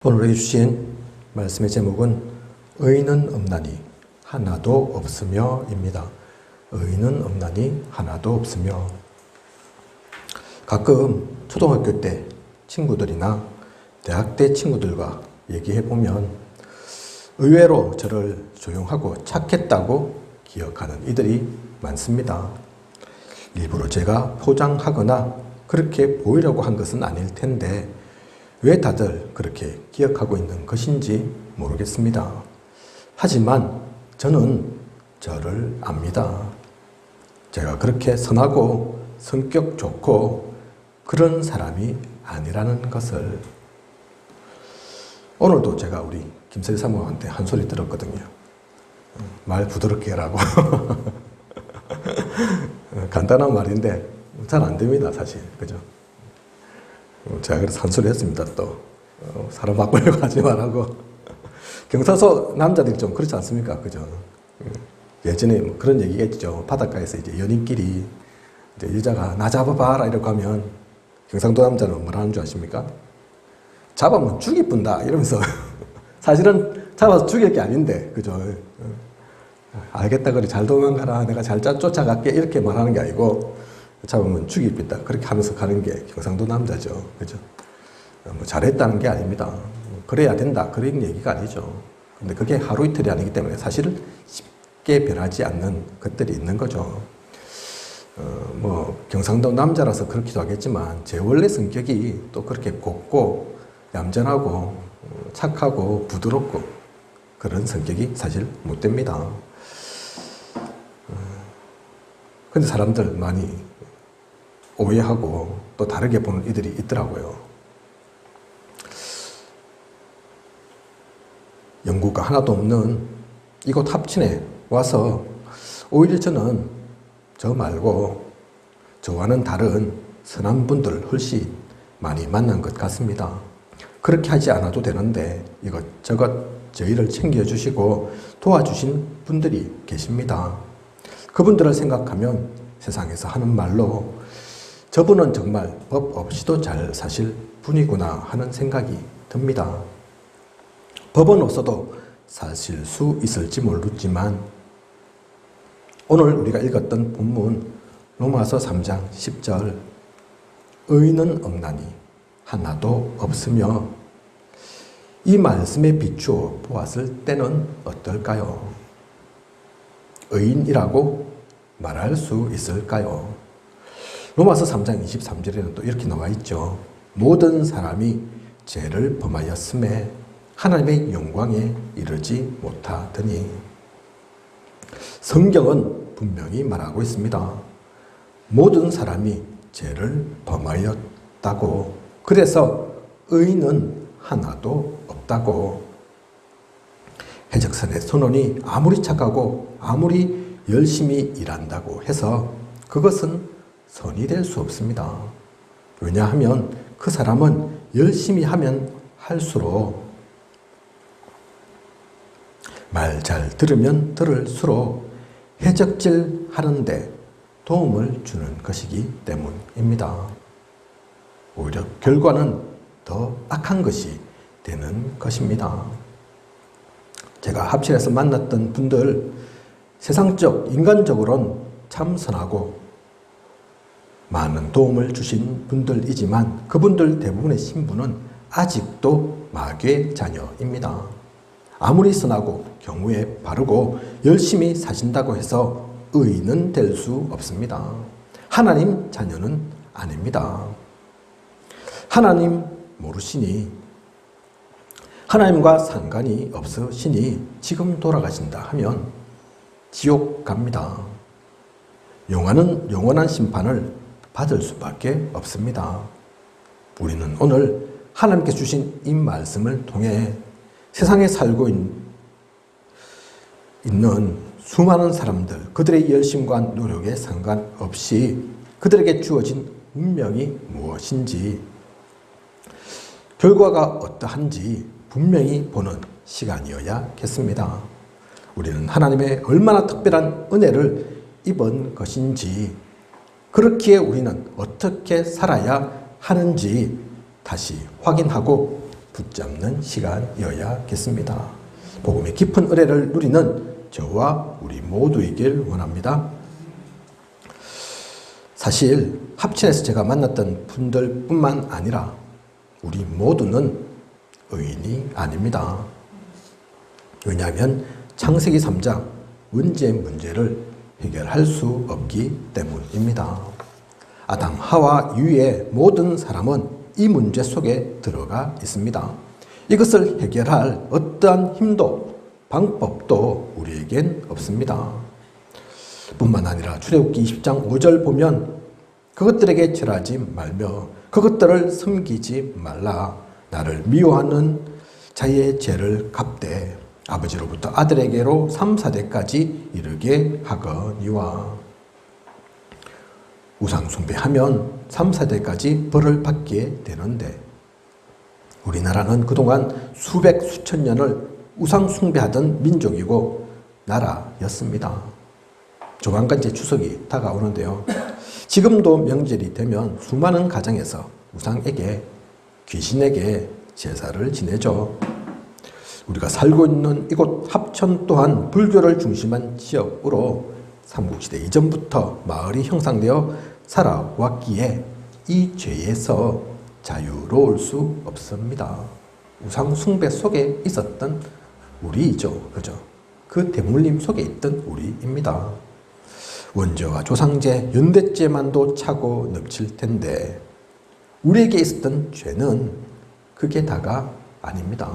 오늘 주신 말씀의 제목은 의인은 없나니 하나도 없으며 입니다. 의인은 없나니 하나도 없으며. 가끔 초등학교 때 친구들이나 대학 때 친구들과 얘기해 보면 의외로 저를 조용하고 착했다고 기억하는 이들이 많습니다. 일부러 제가 포장하거나 그렇게 보이려고 한 것은 아닐 텐데 왜 다들 그렇게 기억하고 있는 것인지 모르겠습니다. 하지만 저는 저를 압니다. 제가 그렇게 선하고 성격 좋고 그런 사람이 아니라는 것을. 오늘도 제가 우리 김서희 사모한테 한 소리 들었거든요. 말 부드럽게 하라고. 간단한 말인데 잘 안 됩니다, 사실. 그죠? 제가 그래서 한 소리 했습니다, 또. 사람 바꾸려고 하지 말라고. 경상도 남자들이 좀 그렇지 않습니까? 그죠? 예전에 뭐 그런 얘기가 있죠. 바닷가에서 이제 연인끼리 이제 여자가 나 잡아봐라 이러고 하면 경상도 남자는 뭐라 하는 줄 아십니까? 잡으면 죽이 뿐다 이러면서 사실은 잡아서 죽일 게 아닌데, 그죠? 알겠다, 그래, 잘 도망가라, 내가 잘 쫓아갈게 이렇게 말하는 게 아니고 잡으면 죽이 뿐다 그렇게 하면서 가는 게 경상도 남자죠. 그죠? 뭐 잘했다는 게 아닙니다. 그래야 된다 그런 얘기가 아니죠. 근데 그게 하루 이틀이 아니기 때문에 사실은 쉽게 변하지 않는 것들이 있는 거죠. 뭐 경상도 남자라서 그렇기도 하겠지만 제 원래 성격이 또 그렇게 곱고 얌전하고 착하고 부드럽고 그런 성격이 사실 못 됩니다. 근데 사람들 많이 오해하고 또 다르게 보는 이들이 있더라고요. 연구가 하나도 없는 이곳 합천에 와서 오히려 저는 저 말고 저와는 다른 선한 분들 훨씬 많이 만난 것 같습니다. 그렇게 하지 않아도 되는데 이것저것 저희를 챙겨주시고 도와주신 분들이 계십니다. 그분들을 생각하면 세상에서 하는 말로 저분은 정말 법 없이도 잘 사실 분이구나 하는 생각이 듭니다. 법은 없어도 사실 수 있을지 모르지만 오늘 우리가 읽었던 본문 로마서 3장 10절 의인은 없나니 하나도 없으며, 이 말씀에 비추어 보았을 때는 어떨까요? 의인이라고 말할 수 있을까요? 로마서 3장 23절에는 또 이렇게 나와 있죠. 모든 사람이 죄를 범하였음에 하나님의 영광에 이르지 못하더니. 성경은 분명히 말하고 있습니다. 모든 사람이 죄를 범하였다고. 그래서 의인은 하나도 없다고. 해적선의 선원이 아무리 착하고 아무리 열심히 일한다고 해서 그것은 선이 될 수 없습니다. 왜냐하면 그 사람은 열심히 하면 할수록, 말 잘 들으면 들을수록 해적질 하는데 도움을 주는 것이기 때문입니다. 오히려 결과는 더 악한 것이 되는 것입니다. 제가 합천에서 만났던 분들, 세상적, 인간적으로는 참 선하고 많은 도움을 주신 분들이지만 그분들 대부분의 신분은 아직도 마귀의 자녀입니다. 아무리 선하고 경우에 바르고 열심히 사신다고 해서 의인은 될 수 없습니다. 하나님 자녀는 아닙니다. 하나님 모르시니, 하나님과 상관이 없으시니 지금 돌아가신다 하면 지옥 갑니다. 영원한 심판을 받을 수밖에 없습니다. 우리는 오늘 하나님께 주신 이 말씀을 통해 세상에 살고 있는 수많은 사람들, 그들의 열심과 노력에 상관없이 그들에게 주어진 운명이 무엇인지, 결과가 어떠한지 분명히 보는 시간이어야겠습니다. 우리는 하나님의 얼마나 특별한 은혜를 입은 것인지, 그렇기에 우리는 어떻게 살아야 하는지 다시 확인하고 붙잡는 시간이어야겠습니다. 복음의 깊은 은혜를 누리는 저와 우리 모두이길 원합니다. 사실 합천에서 제가 만났던 분들뿐만 아니라 우리 모두는 의인이 아닙니다. 왜냐하면 창세기 3장 원죄 문제를 해결할 수 없기 때문입니다. 아담, 하와 이후의 모든 사람은 이 문제 속에 들어가 있습니다. 이것을 해결할 어떠한 힘도 방법도 우리에겐 없습니다. 뿐만 아니라 출애굽기 20장 5절 보면 그것들에게 절하지 말며 그것들을 섬기지 말라. 나를 미워하는 자의 죄를 갚되 아버지로부터 아들에게로 3, 4대까지 이르게 하거니와. 우상 숭배하면 3, 4대까지 벌을 받게 되는데 우리나라는 그동안 수백, 수천 년을 우상 숭배하던 민족이고 나라였습니다. 조만간 이제 추석이 다가오는데요. 지금도 명절이 되면 수많은 가정에서 우상에게, 귀신에게 제사를 지내죠. 우리가 살고 있는 이곳 합천 또한 불교를 중심한 지역으로 삼국시대 이전부터 마을이 형성되어 살아왔기에 이 죄에서 자유로울 수 없습니다. 우상 숭배 속에 있었던 우리이죠. 그죠? 그 대물림 속에 있던 우리입니다. 원죄와 조상죄, 연대죄만도 차고 넘칠 텐데 우리에게 있었던 죄는 그게 다가 아닙니다.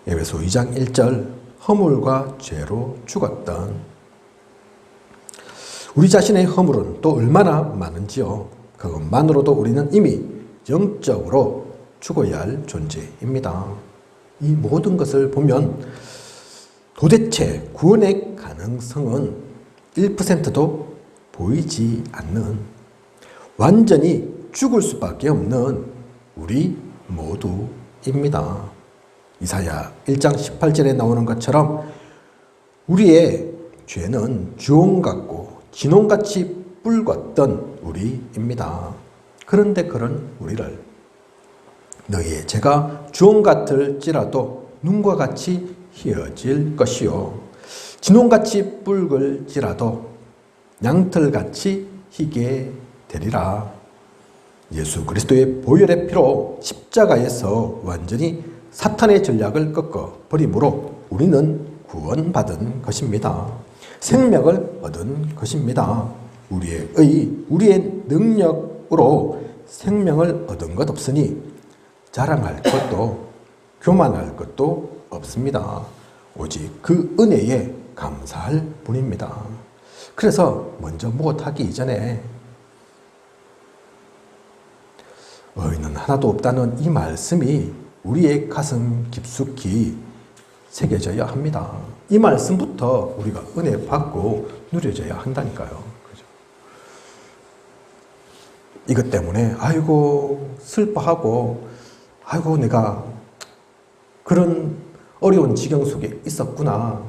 에베소 2장 1절 허물과 죄로 죽었던 우리 자신의 허물은 또 얼마나 많은지요. 그것만으로도 우리는 이미 영적으로 죽어야 할 존재입니다. 이 모든 것을 보면 도대체 구원의 가능성은 1%도 보이지 않는 완전히 죽을 수밖에 없는 우리 모두입니다. 이사야 1장 18절에 나오는 것처럼 우리의 죄는 주홍 같고 진홍같이 붉었던 우리입니다. 그런데 그런 우리를 너희의 죄가 주홍 같을지라도 눈과 같이 희어질 것이요 진홍같이 붉을지라도 양털같이 희게 되리라. 예수 그리스도의 보혈의 피로 십자가에서 완전히 사탄의 전략을 꺾어 버림으로 우리는 구원받은 것입니다. 생명을 얻은 것입니다. 우리의 능력으로 생명을 얻은 것 없으니 자랑할 것도 교만할 것도 없습니다. 오직 그 은혜에 감사할 뿐입니다. 그래서 먼저 무엇하기 이전에 의인은 하나도 없다는 이 말씀이 우리의 가슴 깊숙이 새겨져야 합니다. 이 말씀부터 우리가 은혜 받고 누려져야 한다니까요. 그죠? 이것 때문에 아이고 슬퍼하고 아이고 내가 그런 어려운 지경 속에 있었구나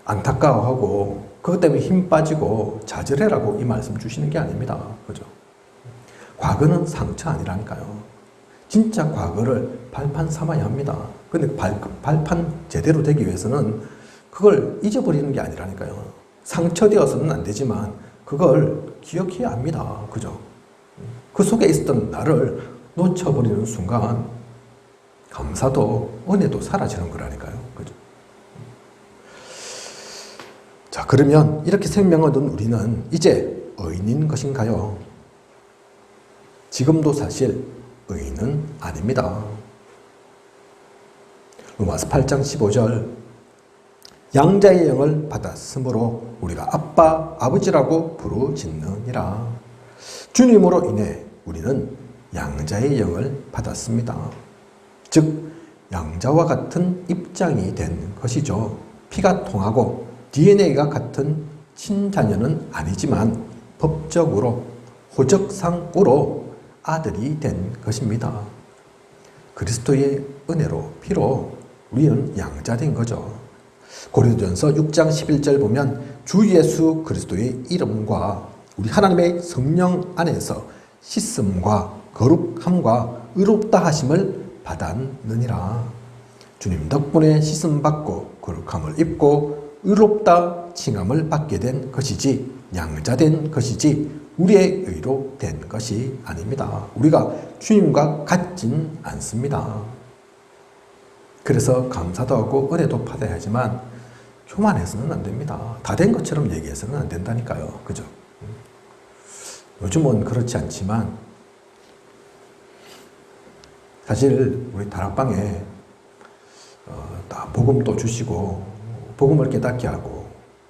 안타까워하고 그것 때문에 힘 빠지고 좌절해라고 이 말씀 주시는 게 아닙니다. 그죠? 과거는 상처 아니라니까요. 진짜 과거를 발판 삼아야 합니다. 근데 발판 제대로 되기 위해서는 그걸 잊어버리는 게 아니라니까요. 상처되어서는 안 되지만 그걸 기억해야 합니다. 그죠? 그 속에 있었던 나를 놓쳐버리는 순간 감사도 은혜도 사라지는 거라니까요. 그죠? 자, 그러면 이렇게 생명을 얻은 우리는 이제 의인인 것인가요? 지금도 사실 의인은 아닙니다. 로마서 8장 15절 양자의 영을 받았으므로 우리가 아빠, 아버지라고 부르짖느니라. 주님으로 인해 우리는 양자의 영을 받았습니다. 즉 양자와 같은 입장이 된 것이죠. 피가 통하고 DNA가 같은 친자녀는 아니지만 법적으로 호적상으로 아들이 된 것입니다. 그리스도의 은혜로 피로 우리는 양자된 거죠. 고린도전서 6장 11절 보면 주 예수 그리스도의 이름과 우리 하나님의 성령 안에서 씻음과 거룩함과 의롭다 하심을 받았느니라. 주님 덕분에 씻음받고 거룩함을 입고 의롭다 칭함을 받게 된 것이지 양자된 것이지 우리의 의로 된 것이 아닙니다. 우리가 주님과 같진 않습니다. 그래서 감사도 하고 은혜도 받아야 하지만 교만해서는 안 됩니다. 다 된 것처럼 얘기해서는 안 된다니까요. 그죠? 요즘은 그렇지 않지만 사실 우리 다락방에 다 복음도 주시고 복음을 깨닫게 하고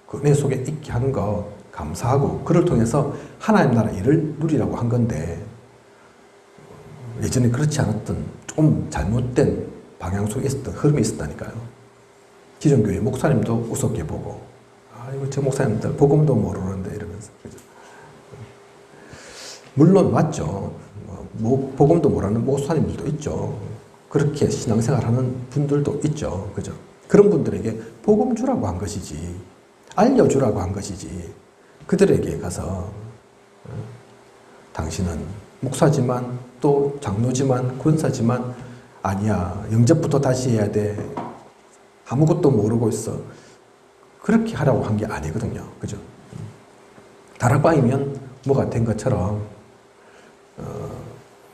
그 은혜 속에 있게 하는 거 감사하고 그를 통해서 하나님 나라 일을 누리라고 한 건데 예전에 그렇지 않았던 좀 잘못된 방향 속에 있었던 흐름이 있었다니까요. 기존교회 목사님도 우습게 보고 아이고 저 목사님들 복음도 모르는데 이러면서 그죠? 물론 맞죠. 뭐 복음도 모르는 목사님들도 있죠. 그렇게 신앙생활하는 분들도 있죠. 그죠? 그런 분들에게 복음 주라고 한 것이지 알려주라고 한 것이지 그들에게 가서 당신은 목사지만 또 장로지만 권사지만 아니야 영접부터 다시 해야 돼 아무것도 모르고 있어 그렇게 하라고 한 게 아니거든요. 그죠? 다락방이면 뭐가 된 것처럼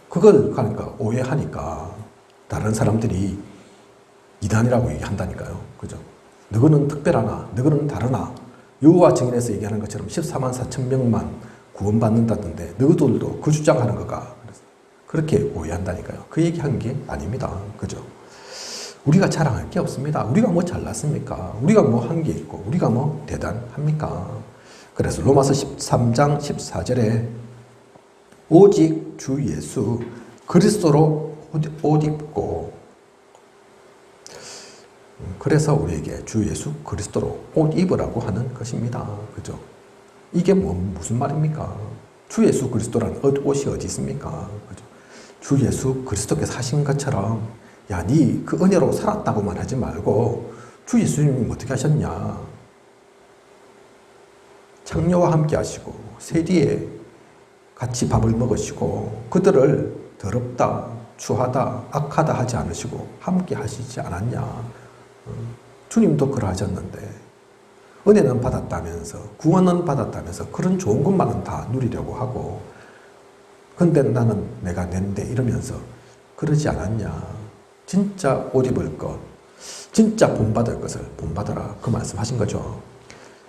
그걸 그러니까 오해하니까 다른 사람들이 이단이라고 얘기한다니까요. 그죠? 너희는 특별하나 너희는 다르나 여호와 증인에서 얘기하는 것처럼 14만 4천 명만 구원받는다던데 너희들도 그 주장하는 거가 그렇게 오해한다니까요. 그 얘기한 게 아닙니다. 그죠? 우리가 자랑할 게 없습니다. 우리가 뭐 잘났습니까? 우리가 뭐 한 게 있고 우리가 뭐 대단합니까? 그래서 로마서 13장 14절에 오직 주 예수 그리스도로 옷 입고 그래서 우리에게 주 예수 그리스도로 옷 입으라고 하는 것입니다. 그죠? 이게 무슨 말입니까? 주 예수 그리스도라는 옷이 어디 있습니까? 그죠? 주 예수 그리스도께서 하신 것처럼 야, 니 그 은혜로 살았다고만 하지 말고 주 예수님이 어떻게 하셨냐? 창녀와 함께 하시고 세리에 같이 밥을 먹으시고 그들을 더럽다, 추하다, 악하다 하지 않으시고 함께 하시지 않았냐? 주님도 그러하셨는데 은혜는 받았다면서 구원은 받았다면서 그런 좋은 것만은 다 누리려고 하고 근데 나는 내가 낸데 이러면서 그러지 않았냐? 진짜 옷 입을 것, 진짜 본받을 것을 본받아라 그 말씀하신 거죠.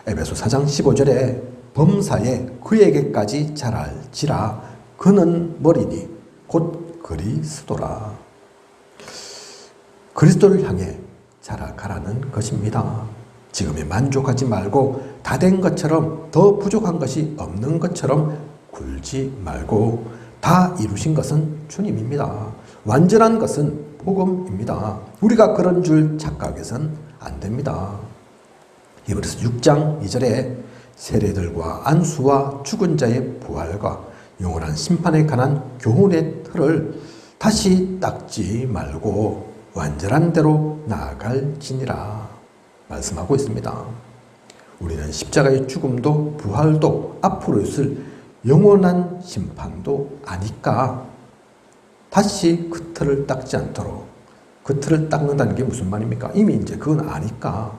에베소 4장 15절에 범사에 그에게까지 자랄지라 그는 머리니 곧 그리스도라. 그리스도를 향해 자라가라는 것입니다. 지금에 만족하지 말고 다 된 것처럼 더 부족한 것이 없는 것처럼 굴지 말고 다 이루신 것은 주님입니다. 완전한 것은 복음입니다. 우리가 그런 줄 착각해서는 안 됩니다. 히브리서 6장 2절에 세례들과 안수와 죽은 자의 부활과 영원한 심판에 관한 교훈의 틀을 다시 닦지 말고 완전한 대로 나아갈지니라 말씀하고 있습니다. 우리는 십자가의 죽음도 부활도 앞으로 있을 영원한 심판도 아니까 다시 그 틀을 닦지 않도록 그 틀을 닦는다는 게 무슨 말입니까? 이미 이제 그건 아니까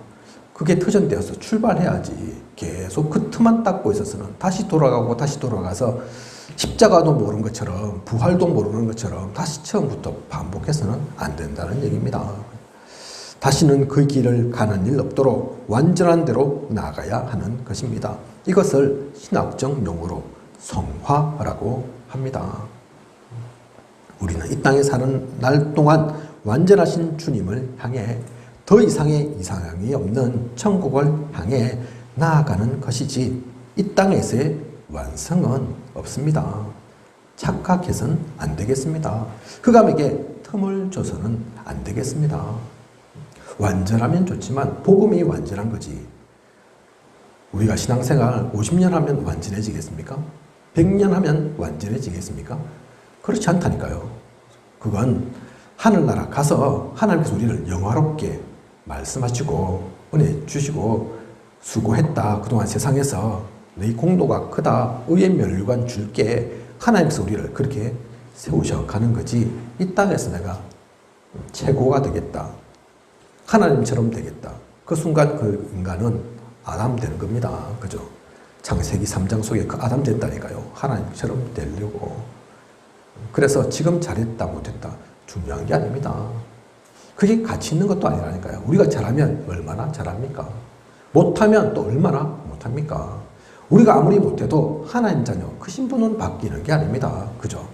그게 터전되어서 출발해야지 계속 그 틈만 닦고 있어서는 다시 돌아가고 다시 돌아가서 십자가도 모르는 것처럼 부활도 모르는 것처럼 다시 처음부터 반복해서는 안 된다는 얘기입니다. 다시는 그 길을 가는 일 없도록 완전한 대로 나아가야 하는 것입니다. 이것을 신학적 용어로 성화라고 합니다. 우리는 이 땅에 사는 날 동안 완전하신 주님을 향해 더 이상의 이상이 없는 천국을 향해 나아가는 것이지 이 땅에서의 완성은 없습니다. 착각해서는 안 되겠습니다. 흑암에게 틈을 줘서는 안 되겠습니다. 완전하면 좋지만 복음이 완전한 거지. 우리가 신앙생활 50년 하면 완전해지겠습니까? 100년 하면 완전해지겠습니까? 그렇지 않다니까요. 그건 하늘나라 가서 하나님께서 우리를 영화롭게 말씀하시고 은혜 주시고 수고했다. 그동안 세상에서 너희 공로가 크다. 의의 면류관 줄게. 하나님께서 우리를 그렇게 세우셔 가는 거지, 이 땅에서 내가 최고가 되겠다, 하나님처럼 되겠다, 그 순간 그 인간은 아담 되는 겁니다. 그죠? 창세기 3장 속에 그 아담 된다니까요. 하나님처럼 되려고. 그래서 지금 잘했다 못했다 중요한 게 아닙니다. 그게 가치 있는 것도 아니라니까요. 우리가 잘하면 얼마나 잘합니까? 못하면 또 얼마나 못합니까? 우리가 아무리 못해도 하나님 자녀 그 신분은 바뀌는 게 아닙니다. 그죠?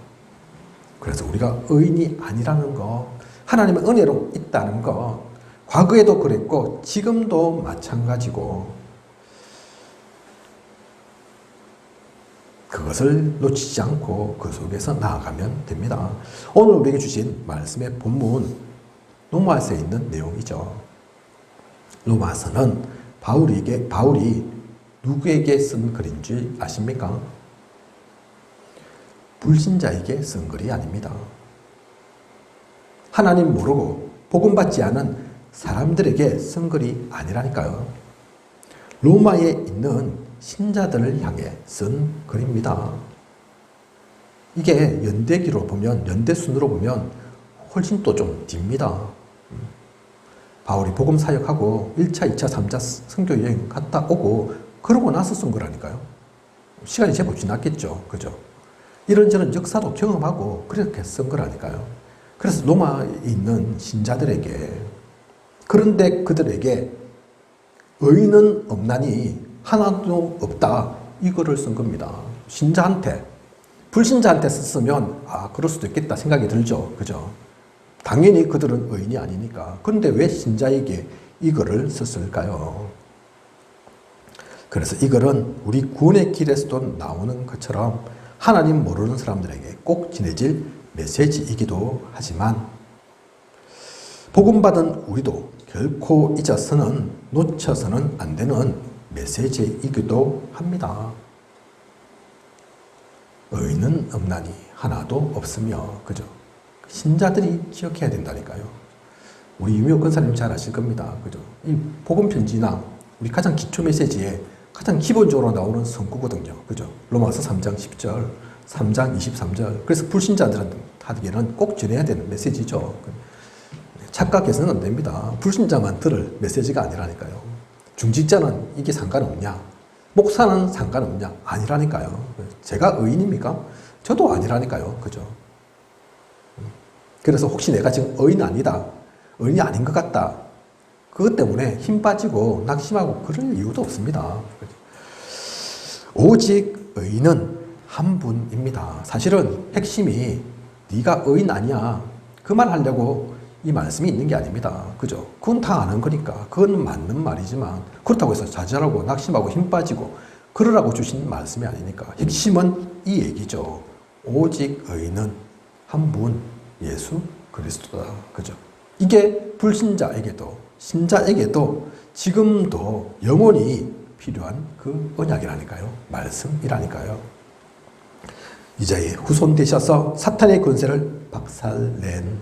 그래서 우리가 의인이 아니라는 거, 하나님의 은혜로 있다는 거, 과거에도 그랬고 지금도 마찬가지고, 그것을 놓치지 않고 그 속에서 나아가면 됩니다. 오늘 우리에게 주신 말씀의 본문 로마서에 있는 내용이죠. 로마서는 바울이 누구에게 쓴 글인 줄 아십니까? 불신자에게 쓴 글이 아닙니다. 하나님 모르고 복음받지 않은 사람들에게 쓴 글이 아니라니까요. 로마에 있는 신자들을 향해 쓴 글입니다. 이게 연대기로 보면, 연대순으로 보면 훨씬 또 좀 딥니다. 바울이 복음 사역하고 1차, 2차, 3차 선교 여행 갔다 오고 그러고 나서 쓴 거라니까요. 시간이 제법 지났겠죠. 그죠? 이런저런 역사도 경험하고 그렇게 쓴 거라니까요. 그래서 로마에 있는 신자들에게, 그런데 그들에게 의인은 없나니 하나도 없다, 이거를 쓴 겁니다. 신자한테, 불신자한테 썼으면 그럴 수도 있겠다 생각이 들죠. 그죠? 당연히 그들은 의인이 아니니까. 그런데 왜 신자에게 이거를 썼을까요? 그래서 이 글은 우리 구원의 길에서도 나오는 것처럼 하나님 모르는 사람들에게 꼭 전해질 메시지이기도 하지만, 복음받은 우리도 결코 잊어서는, 놓쳐서는 안 되는 메시지이기도 합니다. 의인은 없나니 하나도 없으며, 그죠? 신자들이 기억해야 된다니까요. 우리 유명 권사님 잘 아실 겁니다. 그죠? 이 복음 편지나 우리 가장 기초 메시지에 가장 기본적으로 나오는 성구거든요. 그죠? 로마서 3장 10절, 3장 23절. 그래서 불신자들한테는 꼭 전해야 되는 메시지죠. 착각해서는 안 됩니다. 불신자만 들을 메시지가 아니라니까요. 중직자는 이게 상관없냐? 목사는 상관없냐? 아니라니까요. 제가 의인입니까? 저도 아니라니까요. 그죠? 그래서 혹시 내가 지금 의인 아니다, 의인이 아닌 것 같다, 그것 때문에 힘 빠지고 낙심하고 그럴 이유도 없습니다. 오직 의인은 한 분입니다. 사실은 핵심이 네가 의인 아니야, 그 말 하려고 이 말씀이 있는 게 아닙니다. 그죠? 그건 다 아는 거니까. 그건 맞는 말이지만, 그렇다고 해서 좌절하고 낙심하고 힘 빠지고 그러라고 주신 말씀이 아니니까. 핵심은 이 얘기죠. 오직 의인은 한 분, 예수 그리스도다. 그죠? 이게 불신자에게도 신자에게도 지금도 영원히 필요한 그 언약이라니까요. 말씀이라니까요. 이자의 후손 되셔서 사탄의 권세를 박살낸,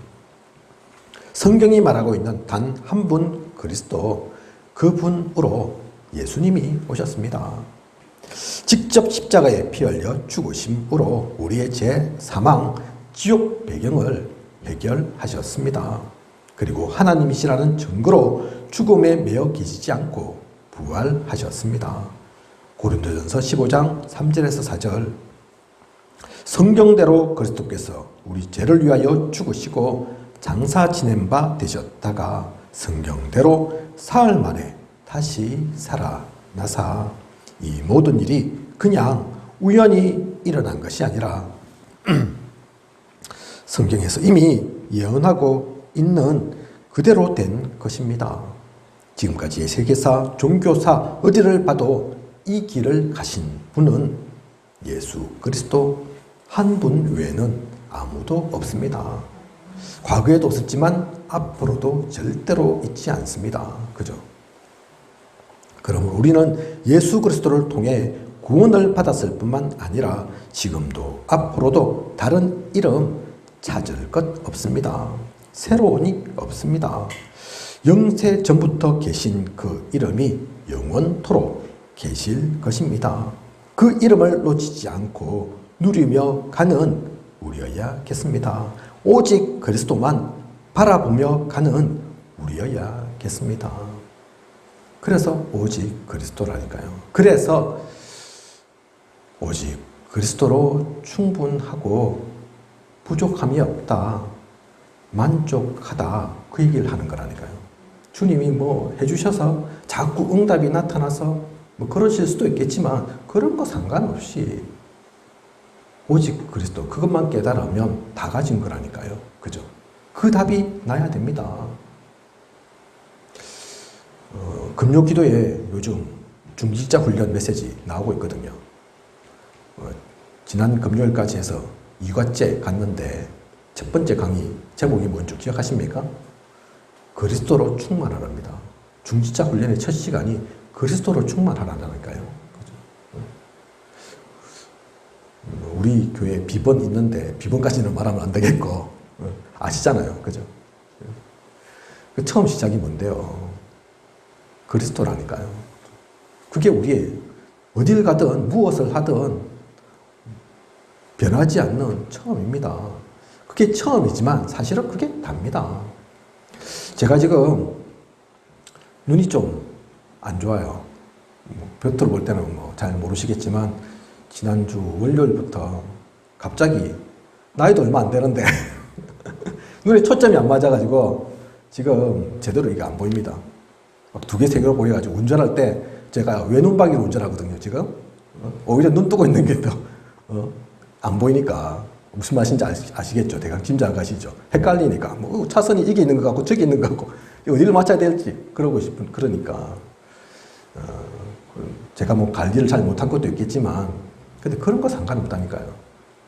성경이 말하고 있는 단 한 분 그리스도, 그분으로 예수님이 오셨습니다. 직접 십자가에 피 흘려 죽으심으로 우리의 죄, 사망, 지옥 배경을 해결하셨습니다. 그리고 하나님이시라는 증거로 죽음에 매여 계시지 않고 부활하셨습니다. 고린도전서 15장 3절에서 4절. 성경대로 그리스도께서 우리 죄를 위하여 죽으시고 장사 지낸 바 되셨다가 성경대로 사흘 만에 다시 살아나사, 이 모든 일이 그냥 우연히 일어난 것이 아니라 성경에서 이미 예언하고 있는 그대로 된 것입니다. 지금까지의 세계사, 종교사 어디를 봐도 이 길을 가신 분은 예수 그리스도 한 분 외에는 아무도 없습니다. 과거에도 없었지만 앞으로도 절대로 있지 않습니다. 그죠? 그러므로 우리는 예수 그리스도를 통해 구원을 받았을 뿐만 아니라 지금도 앞으로도 다른 이름 찾을 것 없습니다. 새로운이 없습니다. 영세 전부터 계신 그 이름이 영원토록 계실 것입니다. 그 이름을 놓치지 않고 누리며 가는 우리여야겠습니다. 오직 그리스도만 바라보며 가는 우리여야겠습니다. 그래서 오직 그리스도라니까요. 그래서 오직 그리스도로 충분하고 부족함이 없다, 만족하다, 그 얘기를 하는 거라니까요. 주님이 뭐 해주셔서 자꾸 응답이 나타나서 뭐 그러실 수도 있겠지만 그런 거 상관없이 오직 그리스도, 그것만 깨달으면 다 가진 거라니까요. 그죠? 그 답이 나야 됩니다. 금요기도에 요즘 중직자 훈련 메시지 나오고 있거든요. 지난 금요일까지 해서 2과째 갔는데 첫 번째 강의 제목이 뭔지 기억하십니까? 그리스도로 충만하랍니다. 중직자 훈련의 첫 시간이 그리스도로 충만하라니까요. 우리 교회 비번 있는데 비번까지는 말하면 안 되겠고 아시잖아요. 그죠? 그 처음 시작이 뭔데요? 그리스도라니까요. 그게 우리의 어딜 가든 무엇을 하든 변하지 않는 처음입니다. 그게 처음이지만 사실은 그게 답니다. 제가 지금 눈이 좀 안 좋아요. 겉으로 볼 때는 뭐 잘 모르시겠지만 지난주 월요일부터 갑자기 나이도 얼마 안 되는데 눈에 초점이 안 맞아가지고 지금 제대로 이게 안 보입니다. 막 두 개, 세 개로 보여가지고 운전할 때 제가 외눈박이로 운전하거든요, 지금. 오히려 눈 뜨고 있는 게 더 안 보이니까 무슨 말인지 아시겠죠? 대강 짐작 가시죠? 헷갈리니까 뭐 차선이 이게 있는 것 같고 저기 있는 것 같고 어디를 맞춰야 될지 그러고 싶은 그러니까 제가 뭐 관리를 잘 못한 것도 있겠지만 근데 그런 거 상관없다니까요.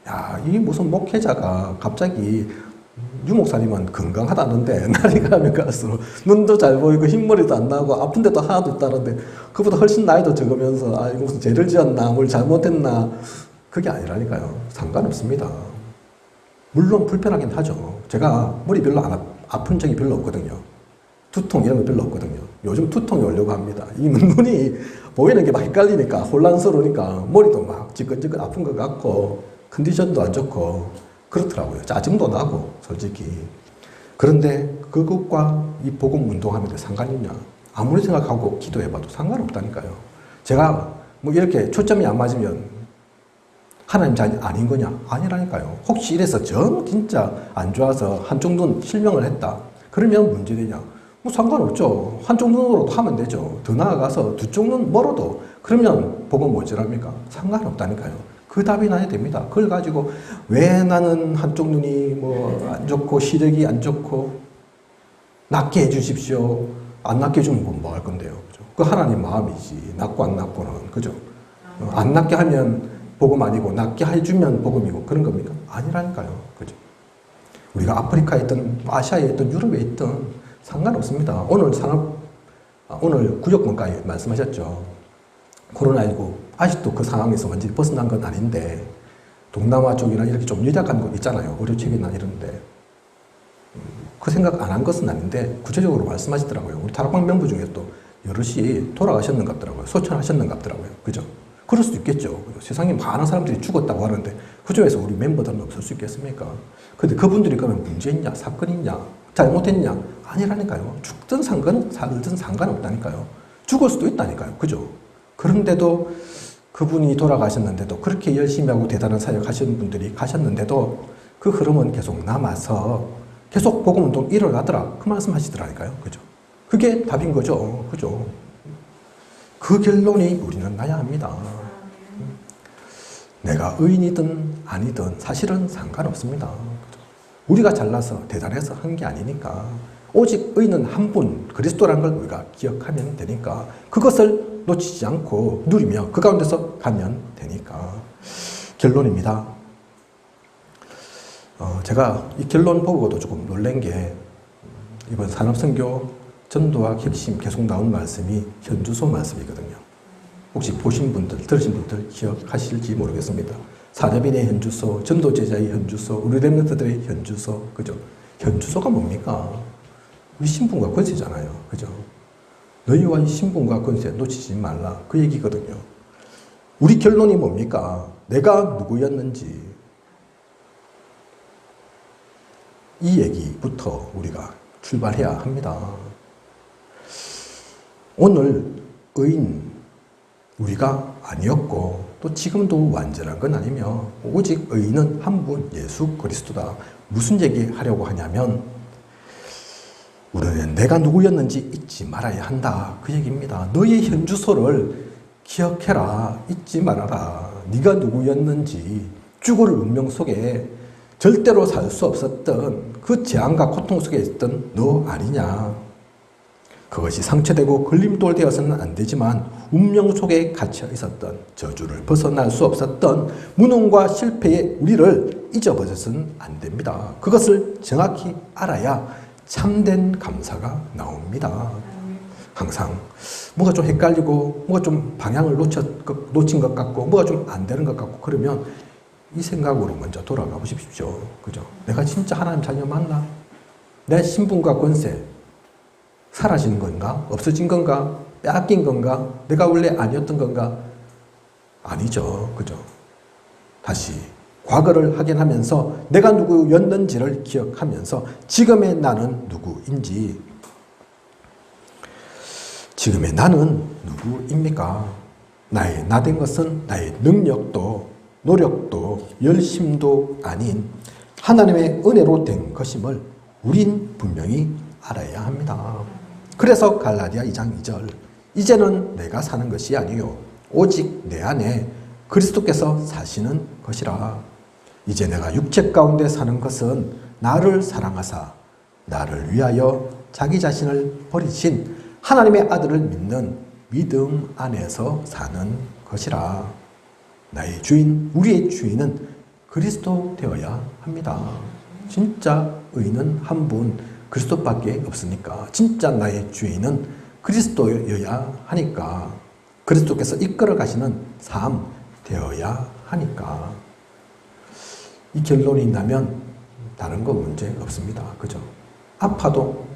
야, 이 무슨 목회자가 갑자기 유목사님은 건강하다는데 날이 가면 갈수록 눈도 잘 보이고 흰머리도 안 나고 아픈 데도 하나도 없다는데 그보다 훨씬 나이도 적으면서 아, 이거 무슨 죄를 지었나 뭘 잘못했나 그게 아니라니까요. 상관없습니다. 물론 불편하긴 하죠. 제가 머리 별로 안 아픈 적이 별로 없거든요. 두통 이런 거 별로 없거든요. 요즘 두통이 오려고 합니다. 이 눈이 보이는 게 막 헷갈리니까 혼란스러우니까 머리도 막 지끈지끈 아픈 것 같고 컨디션도 안 좋고 그렇더라고요. 짜증도 나고 솔직히. 그런데 그것과 이 복음 운동하는데 상관이 있냐? 아무리 생각하고 기도해봐도 상관없다니까요. 제가 뭐 이렇게 초점이 안 맞으면 하나님 자녀 아닌 거냐? 아니라니까요. 혹시 이래서 정 진짜 안 좋아서 한쪽 눈 실명을 했다. 그러면 문제되냐? 뭐 상관없죠. 한쪽 눈으로도 하면 되죠. 더 나아가서 두 쪽 눈 멀어도 그러면 복음 뭐지랍니까? 상관없다니까요. 그 답이 나야 됩니다. 그걸 가지고 왜 나는 한쪽 눈이 뭐 안 좋고 시력이 안 좋고 낫게 해주십시오. 안 낫게 해주면 뭐 할 건데요. 그죠? 그 하나님 마음이지. 낫고 안 낫고는. 그죠? 안 낫게 하면 복음 아니고 낫게 해주면 복음이고 그런 겁니까? 아니라니까요. 그죠? 우리가 아프리카에 있든 아시아에 있든 유럽에 있든 상관없습니다. 오늘 구역문과에 말씀하셨죠. 코로나19 아직도 그 상황에서 완전히 벗어난 건 아닌데 동남아 쪽이나 이렇게 좀 연약한 곳 있잖아요. 의료체계나 이런데 그 생각 안 한 것은 아닌데 구체적으로 말씀하시더라고요. 우리 다락방 멤버 중에 또 여럿이 돌아가셨는 것 같더라고요. 소천하셨는 것 같더라고요. 그죠? 그럴 수도 있겠죠. 세상에 많은 사람들이 죽었다고 하는데 그 중에서 우리 멤버들은 없을 수 있겠습니까? 근데 그분들이 그러면 문제 있냐? 사건 있냐? 잘못했냐? 아니라니까요. 죽든 살든 상관없다니까요. 죽을 수도 있다니까요. 그죠? 그런데도 그분이 돌아가셨는데도 그렇게 열심히 하고 대단한 사역 하시는 분들이 가셨는데도 그 흐름은 계속 남아서 계속 복음운동 일어나더라. 그 말씀 하시더라니까요. 그죠? 그게 답인 거죠. 그죠? 그 결론이 우리는 나야 합니다. 내가 의인이든 아니든 사실은 상관없습니다. 우리가 잘나서 대단해서 한 게 아니니까 오직 의인은 한 분 그리스도라는 걸 우리가 기억하면 되니까 그것을 놓치지 않고 누리며 그 가운데서 가면 되니까 결론입니다. 제가 이 결론 보고도 조금 놀란 게 이번 산업선교 전도와 혁신 계속 나온 말씀이 현주소 말씀이거든요. 혹시 보신 분들, 들으신 분들 기억하실지 모르겠습니다. 사자빈의 현주소, 전도제자의 현주소, 우리 렘넌트들의 현주소, 그죠? 현주소가 뭡니까? 우리 신분과 권세잖아요. 그죠? 너희와 이 신분과 권세 놓치지 말라. 그 얘기거든요. 우리 결론이 뭡니까? 내가 누구였는지, 이 얘기부터 우리가 출발해야 합니다. 오늘 의인 우리가 아니었고 또 지금도 완전한 건 아니며 오직 의인은 한 분 예수 그리스도다. 무슨 얘기하려고 하냐면 우리는 내가 누구였는지 잊지 말아야 한다. 그 얘기입니다. 너의 현주소를 기억해라. 잊지 말아라. 네가 누구였는지 죽을 운명 속에 절대로 살 수 없었던 그 재앙과 고통 속에 있던 너 아니냐. 그것이 상처되고 걸림돌 되어서는 안 되지만 운명 속에 갇혀 있었던 저주를 벗어날 수 없었던 무능과 실패의 우리를 잊어버려서는 안 됩니다. 그것을 정확히 알아야 참된 감사가 나옵니다. 항상 뭐가 좀 헷갈리고 뭐가 좀 방향을 놓친 것 같고 뭐가 좀 안 되는 것 같고 그러면 이 생각으로 먼저 돌아가 보십시오. 그죠? 내가 진짜 하나님 자녀 맞나? 내 신분과 권세 사라진 건가? 없어진 건가? 빼앗긴 건가? 내가 원래 아니었던 건가? 아니죠. 그죠? 다시 과거를 확인하면서 내가 누구였는지를 기억하면서 지금의 나는 누구인지 지금의 나는 누구입니까? 나의 나된 것은 나의 능력도 노력도 열심도 아닌 하나님의 은혜로 된 것임을 우린 분명히 알아야 합니다. 그래서 갈라디아 2장 2절 이제는 내가 사는 것이 아니요 오직 내 안에 그리스도께서 사시는 것이라. 이제 내가 육체 가운데 사는 것은 나를 사랑하사 나를 위하여 자기 자신을 버리신 하나님의 아들을 믿는 믿음 안에서 사는 것이라. 나의 주인, 우리의 주인은 그리스도 되어야 합니다. 진짜 의인은 한 분 그리스도밖에 없으니까 진짜 나의 주인은 그리스도여야 하니까 그리스도께서 이끌어 가시는 삶 되어야 하니까 이 결론이 있다면 다른 거 문제 없습니다. 그죠? 아파도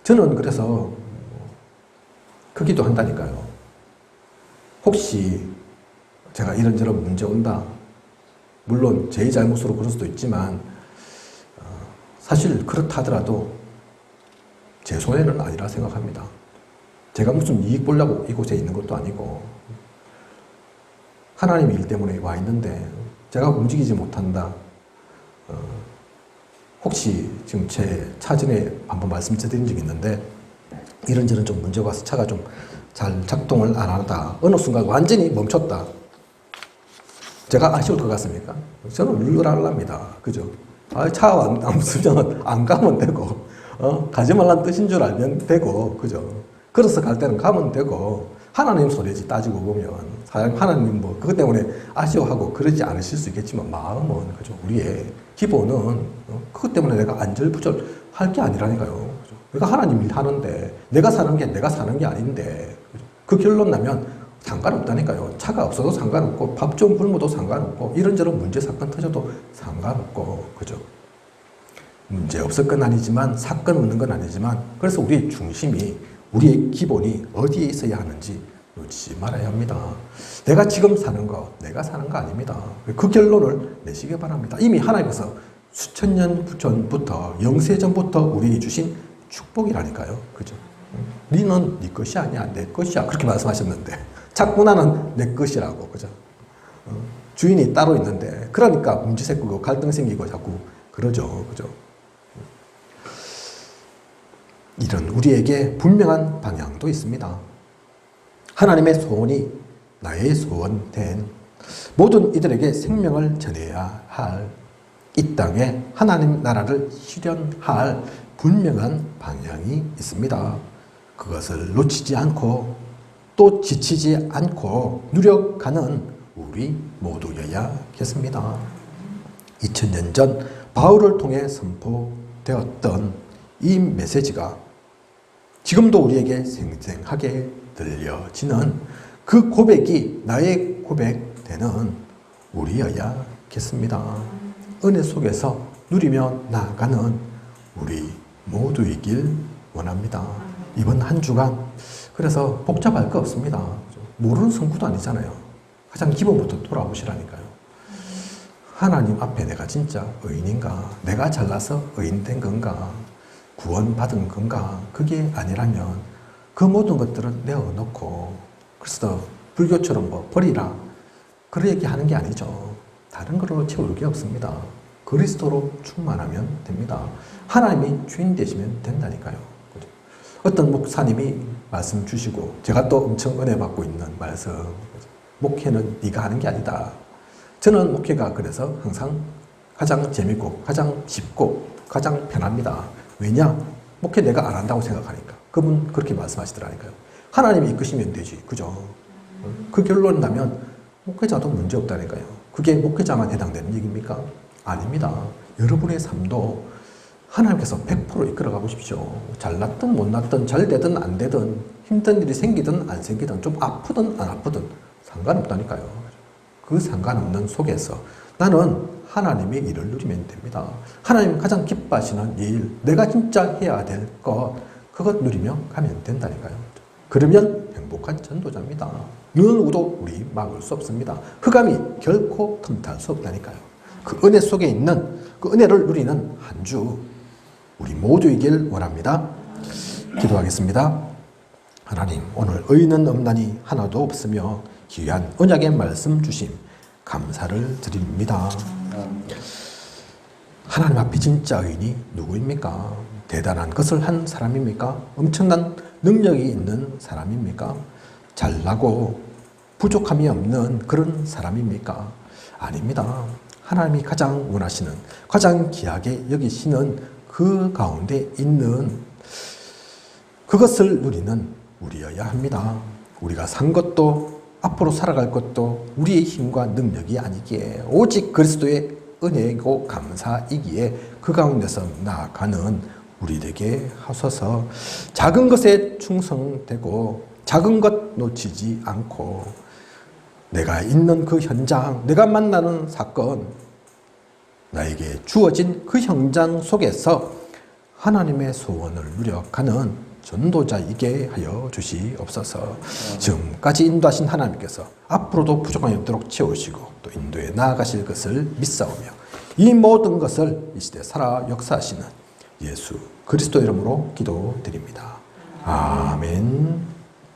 저는 그래서 그 기도 한다니까요. 혹시 제가 이런저런 문제 온다. 물론 제 잘못으로 그럴 수도 있지만 사실 그렇다 하더라도 제 손해는 아니라 생각합니다. 제가 무슨 이익 보려고 이곳에 있는 것도 아니고 하나님의 일 때문에 와 있는데 제가 움직이지 못한다. 혹시 지금 제 차전에 한번 말씀드린 적이 있는데 이런저런 좀 문제가 와서 차가 좀 잘 작동을 안 하다. 어느 순간 완전히 멈췄다. 제가 아쉬울 것 같습니까? 저는 룰루랄랍니다. 그죠? 차 안 없으면 안 가면 되고, 가지 말라는 뜻인 줄 알면 되고, 그죠? 걸어서 갈 때는 가면 되고, 하나님 소리지 따지고 보면, 하나님 뭐, 그것 때문에 아쉬워하고 그러지 않으실 수 있겠지만, 마음은, 그죠? 우리의 기본은, 그것 때문에 내가 안절부절 할 게 아니라니까요. 그죠? 내가 하나님 일 하는데, 내가 사는 게 아닌데, 그죠? 그 결론 나면 상관없다니까요. 차가 없어도 상관없고, 밥 좀 굶어도 상관없고, 이런저런 문제, 사건 터져도 상관없고, 그죠? 문제 없을 건 아니지만, 사건 없는 건 아니지만, 그래서 우리의 중심이, 우리의 기본이 어디에 있어야 하는지 놓치지 말아야 합니다. 내가 지금 사는 거, 내가 사는 거 아닙니다. 그 결론을 내시기 바랍니다. 이미 하나님께서 수천 년 전부터, 영세 전부터 우리에게 주신 축복이라니까요. 그죠? 너는 네 것이 아니야, 내 것이야. 그렇게 말씀하셨는데. 자꾸 나는 내 것이라고, 그죠? 주인이 따로 있는데, 그러니까 문제 생기고 갈등 생기고 자꾸 그러죠, 그죠? 이런 우리에게 분명한 방향도 있습니다. 하나님의 소원이 나의 소원된 모든 이들에게 생명을 전해야 할 이 땅에 하나님 나라를 실현할 분명한 방향이 있습니다. 그것을 놓치지 않고 또 지치지 않고 누력하는 우리 모두여야겠습니다. 2000년 전 바울을 통해 선포되었던 이 메시지가 지금도 우리에게 생생하게 들려지는 그 고백이 나의 고백되는 우리여야겠습니다. 은혜 속에서 누리며 나아가는 우리 모두이길 원합니다. 이번 한 주간 그래서 복잡할 거 없습니다. 모르는 성구도 아니잖아요. 가장 기본부터 돌아오시라니까요. 하나님 앞에 내가 진짜 의인인가? 내가 잘나서 의인된 건가? 구원받은 건가? 그게 아니라면 그 모든 것들은 내어놓고, 그래서 불교처럼 뭐 버리라 그런 얘기 하는 게 아니죠. 다른 걸로 채울 게 없습니다. 그리스도로 충만하면 됩니다. 하나님이 주인 되시면 된다니까요. 그죠? 어떤 목사님이 말씀 주시고, 제가 또 엄청 은혜 받고 있는 말씀, 그죠? 목회는 네가 하는 게 아니다. 저는 목회가 그래서 항상 가장 재밌고 가장 쉽고 가장 편합니다. 왜냐? 목회 내가 안 한다고 생각하니까. 그분 그렇게 말씀하시더라니까요. 하나님이 이끄시면 되지. 그죠? 그 결론 나면 목회자도 문제 없다니까요. 그게 목회자만 해당되는 얘기입니까? 아닙니다. 여러분의 삶도 하나님께서 100% 이끌어가 보십시오. 잘났든 못났든 잘 되든 안 되든 힘든 일이 생기든 안 생기든 좀 아프든 안 아프든 상관없다니까요. 그 상관없는 속에서 나는 하나님의 일을 누리면 됩니다. 하나님 가장 기뻐하시는 일, 내가 진짜 해야 될 것, 그것 누리며 가면 된다니까요. 그러면 행복한 전도자입니다. 누구도 우리 막을 수 없습니다. 흑암이 결코 틈탈 수 없다니까요. 그 은혜 속에 있는 그 은혜를 누리는 한 주 우리 모두이길 원합니다. 기도하겠습니다. 하나님, 오늘 의인은 없나니 하나도 없으며 귀한 언약의 말씀 주심 감사를 드립니다. 하나님 앞에 진짜 의인이 누구입니까? 대단한 것을 한 사람입니까? 엄청난 능력이 있는 사람입니까? 잘나고 부족함이 없는 그런 사람입니까? 아닙니다. 하나님이 가장 원하시는, 가장 귀하게 여기시는 그 가운데 있는 그것을 누리는 우리여야 합니다. 우리가 산 것도 앞으로 살아갈 것도 우리의 힘과 능력이 아니기에 오직 그리스도의 은혜이고 감사이기에 그 가운데서 나아가는 우리에게 하소서. 작은 것에 충성되고 작은 것 놓치지 않고 내가 있는 그 현장, 내가 만나는 사건, 나에게 주어진 그 현장 속에서 하나님의 소원을 누려가는 전도자이게 하여 주시옵소서. 지금까지 인도하신 하나님께서 앞으로도 부족함이 없도록 채우시고 또 인도에 나아가실 것을 믿사오며 이 모든 것을 이 시대 살아 역사하시는 예수 그리스도 이름으로 기도드립니다. 아멘.